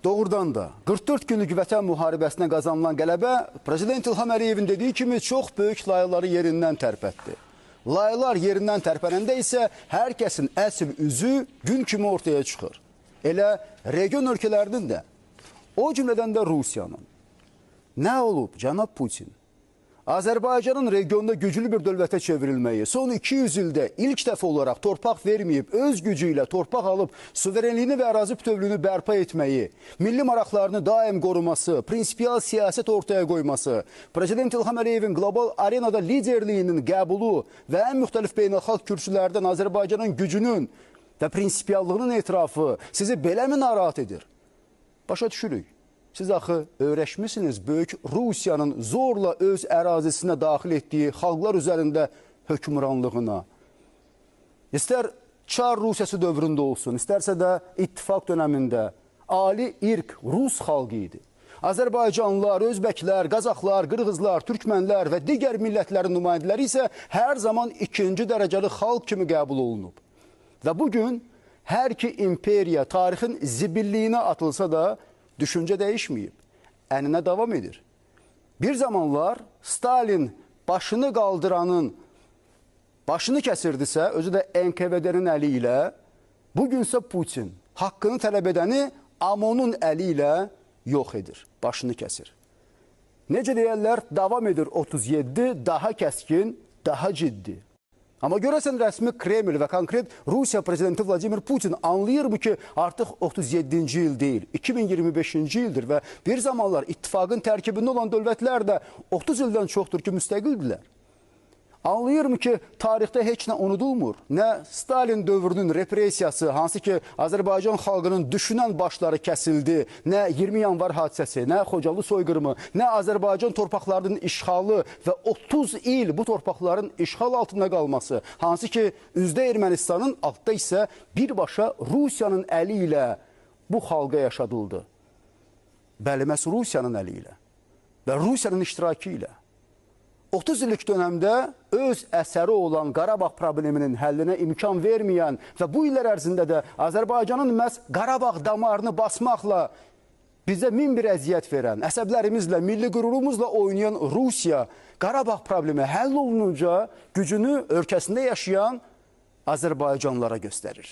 Doğrudan da 44 günlük vətən müharibəsinə qazanılan qələbə Prezident İlham Əliyevin dediyi kimi çox böyük layıqları yerindən tərpətdi. Layıqlar yerindən tərpənəndə isə hər kəsin əsl üzü gün kimi ortaya çıxır. Elə region ölkələrinin də, o cümlədən də Rusiyanın. Nə olub cənab Putin? Azərbaycanın regionda güclü bir dövlətə çevrilməyi, son 200 ildə ilk dəfə olaraq torpaq verməyib, öz gücü ilə torpaq alıb, suverenliyini və ərazi bütövlüyünü bərpa etməyi, milli maraqlarını daim qoruması, prinsipial siyasət ortaya qoyması, Prezident İlham Əliyevin qlobal arenada liderliyinin qəbulu və ən müxtəlif beynəlxalq kürsülərdən Azərbaycanın gücünün və prinsipiallığının etirafı sizi beləmi narahat edir? Başa düşürük. Siz axı öyrəşmişsiniz böyük Rusiyanın zorla öz ərazisinə daxil etdiyi xalqlar üzərində hökmranlığına. İstər Çar Rusiyası dövründə olsun, istərsə də ittifaq dönəmində ali irq Rus xalqı idi. Azərbaycanlılar, Özbəklər, Qazaxlar, Qırğızlar, Türkmənlər və digər millətlərin nümayəndələri isə hər zaman ikinci dərəcəli xalq kimi qəbul olunub. Və bugün hər iki imperiya tarixin zibilliyinə atılsa da düşüncə dəyişməyib, əninə davam edir. Bir zamanlar Stalin başını qaldıranın başını kəsirdisə, özü də NKVD-nin əli ilə, bugünsə Putin haqqını tələb edəni AMON-un əli ilə yox edir, başını kəsir. Necə deyərlər, davam edir 37, daha kəskin, daha ciddi. Amma görəsən rəsmi Kreml və konkret Rusiya prezidenti Vladimir Putin anlayır bu ki, artıq 37-ci il deyil, 2025-ci ildir və bir zamanlar ittifaqın tərkibində olan dövlətlər də 30 ildən çoxdur ki, müstəqildilər. Anlayırmı ki, tarixdə heç nə unudulmur. Nə Stalin dövrünün repressiyası, hansı ki, Azərbaycan xalqının düşünən başları kəsildi, nə 20 yanvar hadisəsi, nə Xocalı soyqırımı, nə Azərbaycan torpaqlarının işğalı və 30 il bu torpaqların işğal altında qalması, hansı ki, üzdə Ermənistanın, altda isə birbaşa Rusiyanın əli ilə bu xalqa yaşadıldı. Bəli, məhz Rusiyanın əli ilə və Rusiyanın iştirakı ilə. 30 illik dönəmdə öz əsəri olan Qarabağ probleminin həllinə imkan verməyən və bu illər ərzində də Azərbaycanın məhz Qarabağ damarını basmaqla bizə min bir əziyyət verən, əsəblərimizlə, milli qürurumuzla oynayan Rusiya Qarabağ problemi həll olununca gücünü ölkəsində yaşayan Azərbaycanlılara göstərir.